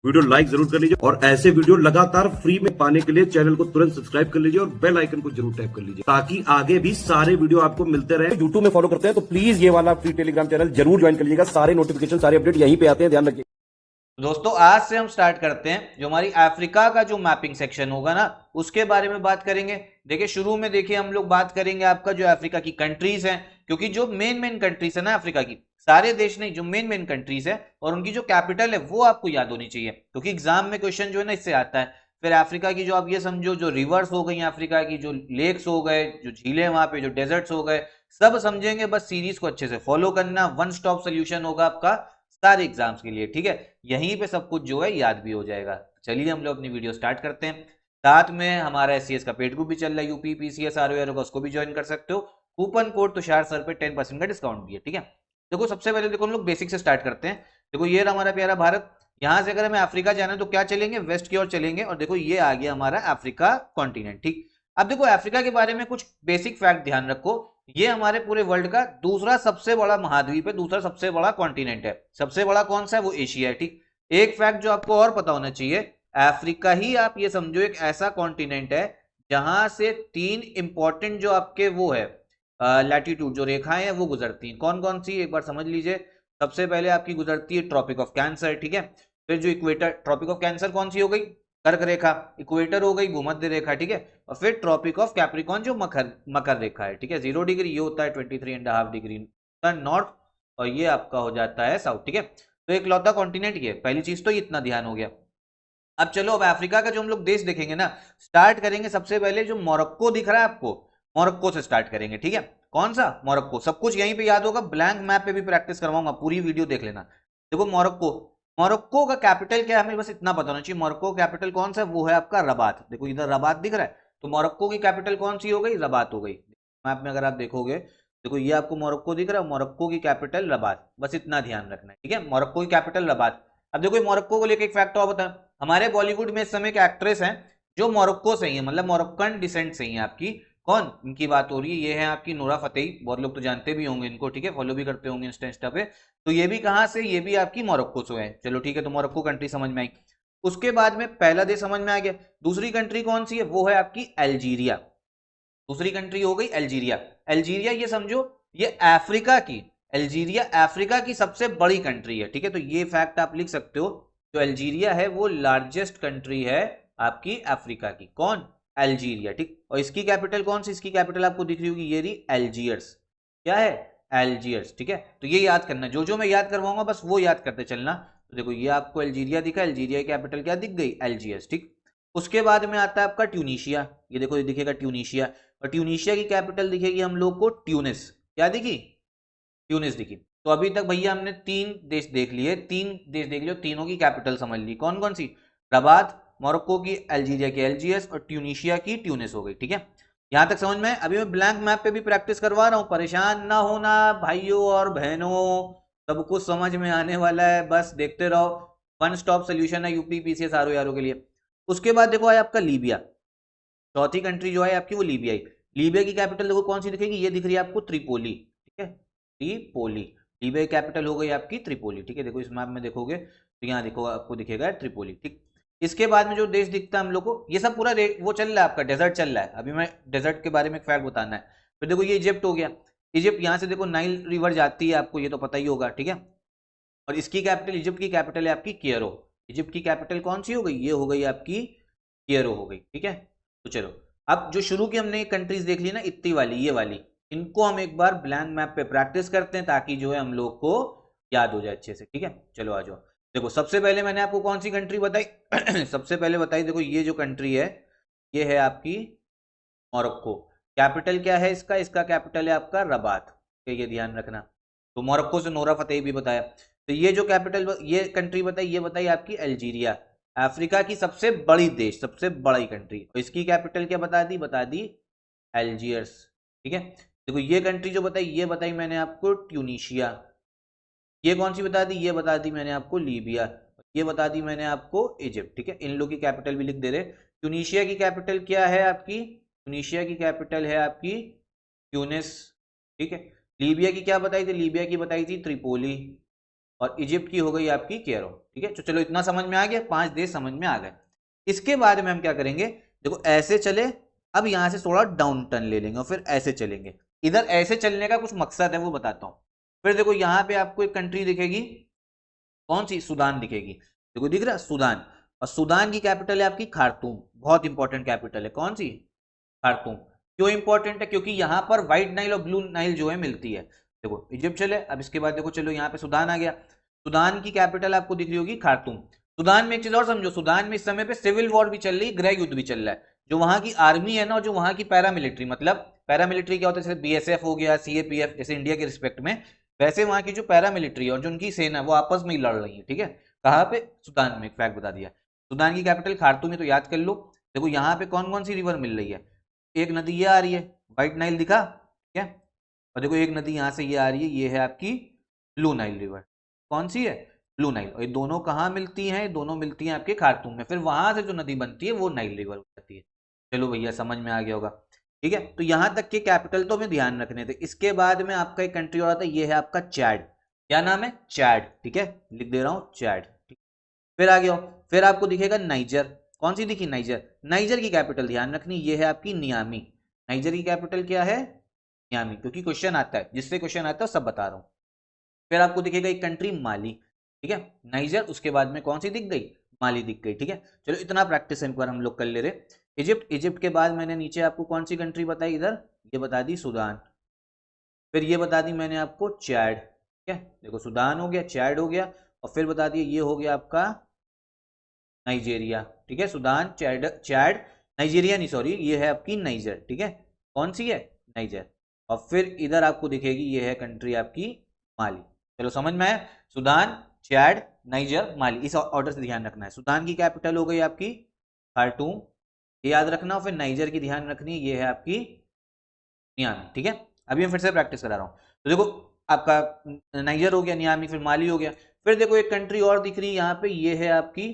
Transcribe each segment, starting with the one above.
Video like जरूर कर लीजिए और ऐसे वीडियो लगातार फ्री में पाने के लिए चैनल को तुरंत सब्सक्राइब कर लीजिए और बेल आइकन को जरूर टैप कर लीजिए ताकि आगे भी सारे वीडियो आपको मिलते रहे। यूट्यूब में फॉलो करते हैं तो प्लीज ये वाला फ्री टेलीग्राम चैनल जरूर ज्वाइन कर लीजिएगा। सारे नोटिफिकेशन सारे अपडेट यहीं पे आते हैं, ध्यान रखिए। दोस्तों आज से हम स्टार्ट करते हैं जो हमारी अफ्रीका का जो मैपिंग सेक्शन होगा ना उसके बारे में बात करेंगे। देखिए शुरू में देखिए हम लोग बात करेंगे आपका जो अफ्रीका की कंट्रीज हैं, क्योंकि जो मेन कंट्रीज है ना अफ्रीका की, सारे देश नहीं, जो मेन कंट्रीज है और उनकी जो कैपिटल है वो आपको याद होनी चाहिए, क्योंकि एग्जाम में क्वेश्चन जो है ना इससे आता है। फिर अफ्रीका की जो आप ये समझो जो रिवर्स हो गई अफ्रीका की, जो लेक्स हो गए, जो झीलें वहां पे, जो डेजर्ट्स हो गए, सब समझेंगे। बस सीरीज को अच्छे से फॉलो करना, वन स्टॉप सोल्यूशन होगा आपका सारे एग्जाम्स के लिए, ठीक है। यहीं पे सब कुछ जो है याद भी हो जाएगा। चलिए हम लोग अपनी वीडियो स्टार्ट करते हैं। साथ में हमारा एससीएस का पेड ग्रुप भी चल रहा है, यूपी पीसीएस आरओ का, उसको भी ज्वाइन कर सकते हो। कूपन कोड तुषार सर पे 10% का डिस्काउंट भी है, ठीक है। देखो सबसे पहले देखो हम लोग बेसिक से स्टार्ट करते हैं। देखो ये रहा हमारा प्यारा भारत। यहां से अगर हमें अफ्रीका जाना है तो क्या चलेंगे, वेस्ट की ओर चलेंगे। और देखो ये आ गया हमारा अफ्रीका कॉन्टिनेंट, ठीक। अब देखो अफ्रीका के बारे में कुछ बेसिक फैक्ट ध्यान रखो। ये हमारे पूरे वर्ल्ड का दूसरा सबसे बड़ा महाद्वीप है, दूसरा सबसे बड़ा कॉन्टिनेंट है। सबसे बड़ा कौन सा है, वो एशिया है, ठीक। एक फैक्ट जो आपको और पता होना चाहिए, अफ्रीका ही आप ये समझो एक ऐसा कॉन्टिनेंट है जहां से तीन इंपॉर्टेंट जो आपके वो है लैटिट्यूड जो रेखाएं हैं वो गुजरती हैं। कौन कौन सी, एक बार समझ लीजिए। सबसे पहले आपकी गुजरती है ट्रॉपिक ऑफ कैंसर, ठीक है। फिर जो इक्वेटर, ट्रॉपिक ऑफ कैंसर कौन सी हो गई, कर्क रेखा। इक्वेटर हो गई भूमध्य रेखा, ठीक है। और फिर ट्रॉपिक ऑफ कैप्रिकॉन जो मकर मकर रेखा है, ठीक है। 0 डिग्री ये होता है 23.5 डिग्री नॉर्थ, और ये आपका हो जाता है साउथ, ठीक है। तो एक लौता कॉन्टिनेंट ये, पहली चीज तो इतना ध्यान हो गया। अब चलो अब अफ्रीका का जो हम लोग देश देखेंगे ना, स्टार्ट करेंगे सबसे पहले जो मोरक्को दिख रहा है आपको, मोरक्को से स्टार्ट करेंगे, ठीक है। कौन सा, मोरक्को। सब कुछ यहीं पे याद होगा, ब्लैंक मैप पे भी प्रैक्टिस करवाऊंगा, पूरी वीडियो देख लेना। देखो मोरक्को, मोरक्को का कैपिटल क्या है हमें बस इतना पता होना चाहिए। मोरक्को कैपिटल कौन सा है, वो है आपका रबात। देखो इधर रबात दिख रहा है, तो मोरक्को की कैपिटल कौन सी हो गई, रबात हो गई। मैप में अगर आप देखोगे, देखो ये आपको मोरक्को दिख रहा है, मोरक्को की कैपिटल रबात, बस इतना ध्यान रखना है, ठीक है। मोरक्को की कैपिटल रबात। अब देखो मोरक्को को लेकर एक फैक्ट और बता, हमारे बॉलीवुड में इस समय एक एक्ट्रेस हैं जो मोरक्को से ही है, मतलब मोरक्कन डिसेंट से ही है आपकी। कौन, इनकी बात हो रही है, ये है आपकी नूरा फतेही। बहुत लोग तो जानते भी होंगे इनको, ठीक है, फॉलो भी करते होंगे इंस्टा पे। तो ये भी कहाँ से, ये भी आपकी मोरक्को से है। चलो ठीक है, तो मोरक्को कंट्री समझ में आई। उसके बाद में पहला देश समझ में आ गया। दूसरी कंट्री कौन सी है, वो है आपकी अल्जीरिया। दूसरी कंट्री हो गई अल्जीरिया। अल्जीरिया ये समझो ये अफ्रीका की, अल्जीरिया अफ्रीका की सबसे बड़ी कंट्री है, ठीक है। तो ये फैक्ट आप लिख सकते हो, जो अल्जीरिया है वो लार्जेस्ट कंट्री है आपकी अफ्रीका की। कौन, अल्जीरिया, ठीक। और इसकी कैपिटल कौन सी, इसकी कैपिटल आपको दिख रही होगी, ये रही अल्जीयर्स। क्या है, अल्जीयर्स, ठीक है। तो ये याद करना, जो जो मैं याद करवाऊंगा बस वो याद करते चलना। तो देखो ये आपको अल्जीरिया दिखा, अल्जीरिया की कैपिटल क्या दिख गई, अल्जीयर्स, ठीक। उसके बाद में आता है आपका ट्यूनीशिया। ये देखो ये दिखेगा ट्यूनीशिया, और ट्यूनीशिया की कैपिटल दिखेगी हम लोग को ट्यूनिस। क्या दिखी, ट्यूनिस दिखी। तो अभी तक भैया हमने तीन देश देख लिए, तीन देश देख लिए, तीनों की कैपिटल समझ ली। कौन कौन सी, रबात, मोरक्को की, अल्जीरिया की अल्जीयर्स, और ट्यूनीशिया की ट्यूनिस हो गई, ठीक है। यहां तक समझ में। अभी मैं ब्लैंक मैप पे भी प्रैक्टिस करवा रहा हूं, परेशान ना होना भाइयों और बहनों, सब कुछ समझ में आने वाला है, बस देखते रहो। वन स्टॉप सोल्यूशन है यूपी पीसीएस आरओ के लिए। उसके बाद देखो है आपका लीबिया। चौथी कंट्री जो है आपकी वो लीबिया ही। लीबिया की कैपिटल देखो कौन सी दिखेगी, ये दिख रही है आपको त्रिपोली, ठीक है, त्रिपोली। लीबिया की कैपिटल हो गई आपकी त्रिपोली, ठीक है। देखो इस मैप में देखोगे तो यहाँ देखो आपको दिखेगा त्रिपोली, ठीक। इसके बाद में जो देश दिखता है हम लोग को, ये सब पूरा वो चल रहा है आपका, डेजर्ट चल रहा है। अभी मैं डेजर्ट के बारे में एक फैक्ट बताना है। फिर देखो ये इजिप्ट हो गया। इजिप्ट यहाँ से देखो नाइल रिवर जाती है, आपको ये तो पता ही होगा, ठीक है। और इसकी कैपिटल, इजिप्ट की कैपिटल है आपकी केयरो। इजिप्ट की कैपिटल कौन सी हो गई, ये हो गई आपकी केयरो हो गई, ठीक है। तो चलो अब जो शुरू की हमने कंट्रीज देख ली ना, इतनी वाली, ये वाली, इनको हम एक बार ब्लैंक मैप पे प्रैक्टिस करते हैं ताकि जो है हम लोग को याद हो जाए अच्छे से, ठीक है। चलो आ जाओ। देखो सबसे पहले मैंने आपको कौन सी कंट्री बताई सबसे पहले बताई, देखो ये जो कंट्री है ये है आपकी मोरक्को। कैपिटल क्या है इसका, इसका कैपिटल है आपका रबात, ठीक है, ये ध्यान रखना। तो मोरक्को से नोरा फतेही भी बताया। तो ये जो कैपिटल, ये कंट्री बताई, ये बताई आपकी अल्जीरिया, अफ्रीका की सबसे बड़ी देश, सबसे बड़ी कंट्री। और इसकी कैपिटल क्या बता दी अल्जीयर्स, ठीक है। देखो ये कंट्री जो बताई, ये बताई मैंने आपको ट्यूनीशिया। ये कौन सी बता दी, ये बता दी मैंने आपको लीबिया। ये बता दी मैंने आपको इजिप्ट, ठीक है। इन लोग की कैपिटल भी लिख दे रहे। ट्यूनीशिया की कैपिटल क्या है आपकी, ट्यूनीशिया की कैपिटल है आपकी ट्यूनिस, ठीक है। लीबिया की क्या बताई थी, लीबिया की बताई थी त्रिपोली, और इजिप्ट की हो गई आपकी कैरो। ठीक है, तो चलो इतना समझ में आ गया, 5 देश समझ में आ गए। इसके बाद में हम क्या करेंगे, देखो ऐसे चले, अब यहां से थोड़ा डाउन टर्न ले लेंगे और फिर ऐसे चलेंगे। इधर ऐसे चलने का कुछ मकसद है वो बताता हूं। फिर देखो यहाँ पे आपको एक कंट्री दिखेगी, कौन सी, सूडान दिखेगी। देखो दिख रहा है सूडान, और सूडान की कैपिटल है आपकी खार्तूम, बहुत इंपॉर्टेंट कैपिटल है, कौन सी, खार्तूम। क्यों इंपॉर्टेंट है, क्योंकि यहां पर व्हाइट नाइल और ब्लू नाइल जो है मिलती है। देखो इजिप्ट चले, अब इसके बाद देखो चलो यहाँ पे सूडान आ गया। सूडान की कैपिटल आपको दिख रही होगी खार्तूम। सूडान में एक चीज और समझो, सूडान में इस समय पे सिविल वॉर भी चल रही है, गृह युद्ध भी चल रहा है। जो वहां की आर्मी है ना, और जो वहां की पैरामिलिट्री, मतलब पैरामिलिट्री क्या होता है, जैसे बीएसएफ हो गया, सीएपीएफ, जैसे इंडिया के रिस्पेक्ट में, वैसे वहां की जो पैरामिलिट्री और जो उनकी सेना है वो आपस में ही लड़ रही है। ठीक है, कहाँ पे, सूडान में। एक फैक्ट बता दिया, सूडान की कैपिटल खार्तूम है, तो याद कर लो। देखो यहाँ पे कौन कौन सी रिवर मिल रही है, एक नदी ये आ रही है, व्हाइट नाइल दिखा, ठीक है, और देखो एक नदी यहाँ से ये आ रही है, ये है आपकी ब्लू नाइल रिवर। कौन सी है, ब्लू नाइल। और ये दोनों कहाँ मिलती हैं, ये दोनों मिलती हैं आपके खार्तूम में। फिर वहां से जो नदी बनती है वो नाइल रिवर हो जाती है। चलो भैया समझ में आ गया होगा। ठीक है, तो यहां तक के कैपिटल तो हमें ध्यान रखने थे। इसके बाद में आपका एक कंट्री और आता है, ये है आपका चैड। क्या नाम है, चैड। ठीक है, लिख दे रहा हूं चैड। फिर आ गया, फिर आपको दिखेगा नाइजर। कौन सी दिखी, नाइजर। नाइजर की कैपिटल ध्यान रखनी, ये है आपकी नियामी। नाइजर की कैपिटल क्या है, नियामी, क्योंकि क्वेश्चन आता है, जिससे क्वेश्चन आता है सब बता रहा हूं। फिर आपको दिखेगा एक कंट्री माली। ठीक है, नाइजर, उसके बाद में कौन सी दिख गई, माली दिख गई। ठीक है, चलो इतना प्रैक्टिस एक बार हम लोग कर ले रहे। इजिप्ट, इजिप्ट के बाद मैंने नीचे आपको कौन सी कंट्री बताई, इधर ये बता दी सूडान। फिर ये बता दी मैंने आपको चैड। ठीक है, देखो सूडान हो गया, चैड हो गया, और फिर बता दिया ये हो गया आपका नाइजेरिया। ठीक है, सूडान, चैड, चैड, नाइजीरिया नहीं, सॉरी, ये है आपकी नाइजर। ठीक है, कौन सी है, नाइजर। और फिर इधर आपको दिखेगी, ये है कंट्री आपकी माली। चलो समझ में आया, सूडान, चैड, नाइजर, माली, इस ऑर्डर से ध्यान रखना है। सूडान की कैपिटल हो गई आपकी खार्टूम, ये याद रखना। और फिर नाइजर की ध्यान रखनी है, ये है आपकी नियामी। ठीक है, अभी मैं फिर से प्रैक्टिस करा रहा हूँ। तो देखो आपका नाइजर हो गया, नियामी, फिर माली हो गया। फिर देखो एक कंट्री और दिख रही है यहाँ पे, ये है आपकी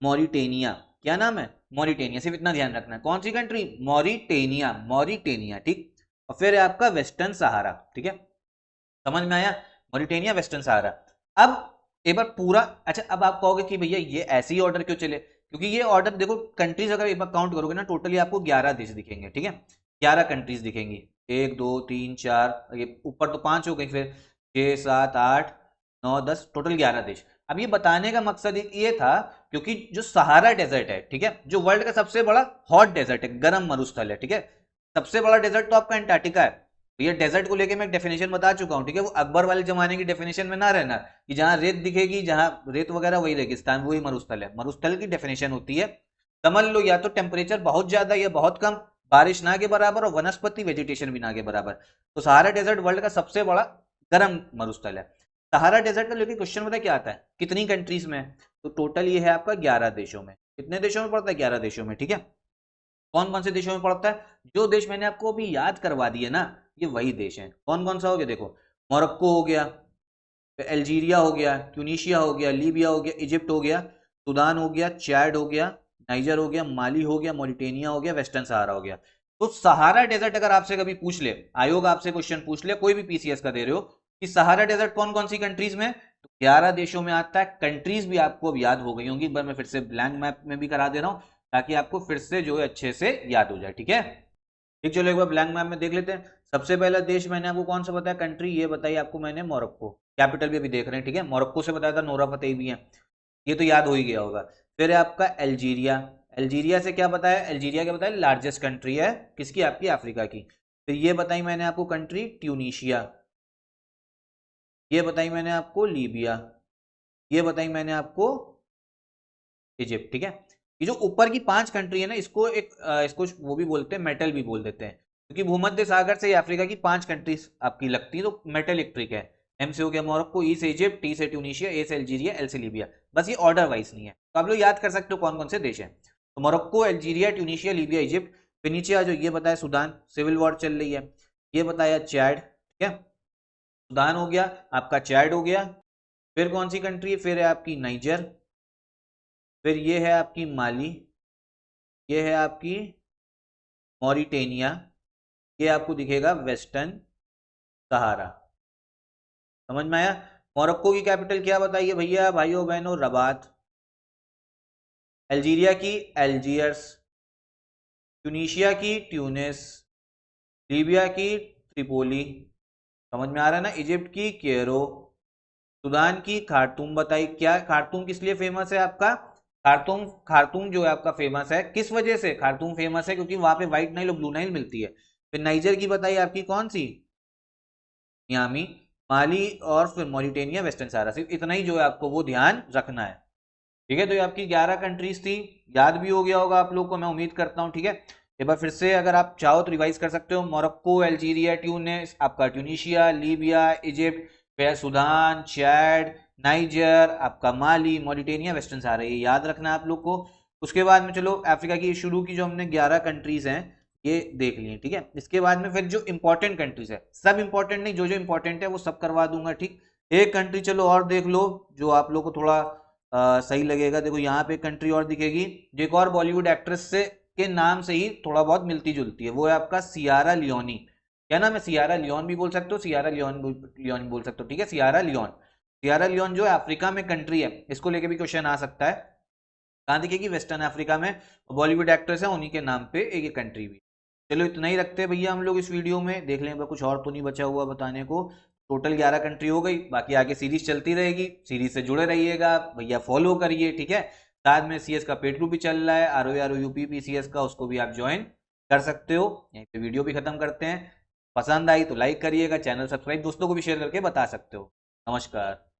मॉरिटेनिया। क्या नाम है, मॉरिटेनिया, सिर्फ इतना ध्यान रखना है। कौन सी कंट्री, मॉरिटेनिया, मॉरिटेनिया। ठीक, और फिर है आपका वेस्टर्न सहारा। ठीक है, समझ में आया, मॉरिटेनिया, वेस्टर्न सहारा। अब एक बार पूरा, अच्छा अब आप कहोगे कि भैया ये ऐसे ही ऑर्डर क्यों चले, क्योंकि ये ऑर्डर देखो कंट्रीज अगर एक बार काउंट करोगे ना, टोटली आपको 11 देश दिखेंगे। ठीक है, 11 कंट्रीज दिखेंगी, 1 2 3 4, ये ऊपर तो 5 हो गई, फिर 6 7 8 9 10, टोटल 11 देश। अब ये बताने का मकसद ये था, क्योंकि जो सहारा डेजर्ट है, ठीक है, जो वर्ल्ड का सबसे बड़ा हॉट डेजर्ट है, गर्म मरुस्थल है, ठीक है, सबसे बड़ा डेजर्ट तो आपका अंटार्कटिका है। ये डेजर्ट को लेके मैं एक डेफिनेशन बता चुका हूँ। ठीक है, वो अकबर वाले जमाने की डेफिनेशन में ना रहना कि जहां रेत दिखेगी, जहां रेत वगैरह वही रेगिस्तान, वही मरुस्थल है। मरुस्थल की डेफिनेशन होती है, समझ लो, या तो टेम्परेचर बहुत ज्यादा या बहुत कम, बारिश ना के बराबर, और वनस्पति वेजिटेशन भी ना के बराबर। तो सहारा डेजर्ट वर्ल्ड का सबसे बड़ा गर्म मरुस्थल है। सहारा डेजर्ट का लेके क्वेश्चन पता क्या आता है, कितनी कंट्रीज में, तो टोटल ये है आपका 11 देशों में। कितने देशों में पड़ता है, 11 देशों में। ठीक है, कौन कौन से देशों में पड़ता है, जो देश मैंने आपको अभी याद करवा दिए ना, ये वही देश हैं। कौन कौन सा हो गया, देखो मोरक्को हो गया, अल्जीरिया हो गया, ट्यूनीशिया हो गया, लीबिया हो गया, इजिप्ट हो गया, सूडान हो गया, चैड हो गया, नाइजर हो गया, माली हो गया, मॉरिटेनिया हो गया, वेस्टर्न सहारा हो गया। तो सहारा डेजर्ट अगर आपसे कभी पूछ ले, आयोग आपसे क्वेश्चन पूछ ले, कोई भी पीसीएस का दे रहे हो, कि सहारा डेजर्ट कौन कौन सी कंट्रीज में, तो 11 देशों में आता है। कंट्रीज भी आपको अब याद हो गई होंगी, एक बार मैं फिर से ब्लैंक मैप में भी करा दे रहा हूं, ताकि आपको फिर से जो है अच्छे से याद हो जाए। ठीक है, ठीक, चलो एक बार ब्लैंक मैप में देख लेते हैं। सबसे पहला देश मैंने आपको कौन सा बताया, कंट्री ये बताई आपको मैंने, मोरक्को। कैपिटल भी अभी देख रहे हैं। ठीक है, मोरक्को से बताया था, नोरा फतेही भी है, ये तो याद हो ही गया होगा। फिर है आपका अल्जीरिया। अल्जीरिया से क्या बताया, अल्जीरिया क्या बताया, लार्जेस्ट कंट्री है, किसकी, आपकी अफ्रीका की। फिर ये बताई मैंने आपको कंट्री ट्यूनीशिया, ये बताई मैंने आपको लीबिया, ये बताई मैंने आपको इजिप्ट। ठीक है, ये जो ऊपर की 5 कंट्री है ना, इसको इसको वो भी बोलते हैं, मेटल भी बोल देते हैं, क्योंकि भूमध्य सागर से अफ्रीका की 5 कंट्रीज आपकी लगती है, तो मेटल इलेक्ट्रिक है। एम से हो गया मोरक्को, ई से इजिप्ट, टी से ट्यूनीशिया, ए से अल्जीरिया, एल से लीबिया। बस ये ऑर्डर वाइज नहीं है, तो आप लोग याद कर सकते हो कौन कौन से देश हैं। तो Morocco, Algeria, Tunisia, Libya, Egypt. फिर नीचे आ जाओ, ये बताया सूडान, सिविल वॉर चल रही है। ये बताया चैड। ठीक है, सूडान हो गया आपका, चैड हो गया। फिर कौन सी कंट्री है, फिर है आपकी नाइजर, फिर ये है आपकी माली, ये है आपकी मॉरिटेनिया, ये आपको दिखेगा वेस्टर्न सहारा। समझ में आया। मोरक्को की कैपिटल क्या बताइए भैया, भाइयों बहनों, रबात। अल्जीरिया की अल्जियर्स, ट्यूनीशिया की ट्यूनिस, लीबिया की त्रिपोली, समझ में आ रहा है ना, इजिप्ट की कैरो, सूडान की खार्तूम। बताइए क्या खार्तूम किस लिए फेमस है आपका, खार्तूम, खार्तूम जो है आपका फेमस है किस वजह से खार्तूम फेमस है, क्योंकि वहां पे व्हाइट नाइल और ब्लू नाइल मिलती है। फिर नाइजर की बताइए आपकी कौन सी, नियामी। माली और फिर मॉरिटेनिया, वेस्टर्न सहारा। सिर्फ इतना ही जो है आपको वो ध्यान रखना है, ठीक है। तो ये आपकी 11 कंट्रीज थी, याद भी हो गया होगा आप लोग को, मैं उम्मीद करता हूँ, ठीक है। एक बार फिर से अगर आप चाहो तो रिवाइज कर सकते हो। मोरक्को, अल्जीरिया, ट्यूनिस, आपका ट्यूनीशिया, लीबिया, इजिप्ट, फिर सूडान, चैड, नाइजर, आपका माली, मॉरिटेनिया, वेस्टर्न सहारा, ये याद रखना है आप लोग को। उसके बाद में चलो अफ्रीका की शुरू की जो हमने 11 कंट्रीज हैं ये देख लिए, ठीक है। इसके बाद में फिर जो इंपॉर्टेंट कंट्रीज है, सब इंपॉर्टेंट नहीं, जो जो इंपॉर्टेंट है वो सब करवा दूंगा, ठीक। एक कंट्री चलो और देख लो जो आप लोग को थोड़ा सही लगेगा। देखो यहाँ पे कंट्री और दिखेगी, जो एक और बॉलीवुड एक्ट्रेस से के नाम से ही थोड़ा बहुत मिलती जुलती है, वो है आपका सियारा लियोनी। क्या नाम है, सियारा लियोन भी बोल सकते हो, सियारा लियोन लियोन बोल सकते हो, ठीक है, सियारा लियोन। सियारा लियोन जो है अफ्रीका में कंट्री है, इसको लेके भी क्वेश्चन आ सकता है। कहाँ दिखेगी, वेस्टर्न अफ्रीका में। बॉलीवुड एक्ट्रेस है उन्हीं के नाम पे एक कंट्री भी। चलो इतना ही रखते हैं भैया हम लोग इस वीडियो में, देख लें कुछ और तो नहीं बचा हुआ बताने को। टोटल 11 कंट्री हो गई, बाकी आगे सीरीज चलती रहेगी, सीरीज से जुड़े रहिएगा भैया, फॉलो करिए, ठीक है। साथ में सीएस का पेड ग्रुप भी चल रहा है, आर यूपी पीसीएस का, उसको भी आप ज्वाइन कर सकते हो। यहीं पे वीडियो भी खत्म करते हैं। पसंद आई तो लाइक करिएगा, चैनल सब्सक्राइब दोस्तों को भी शेयर करके बता सकते हो। नमस्कार।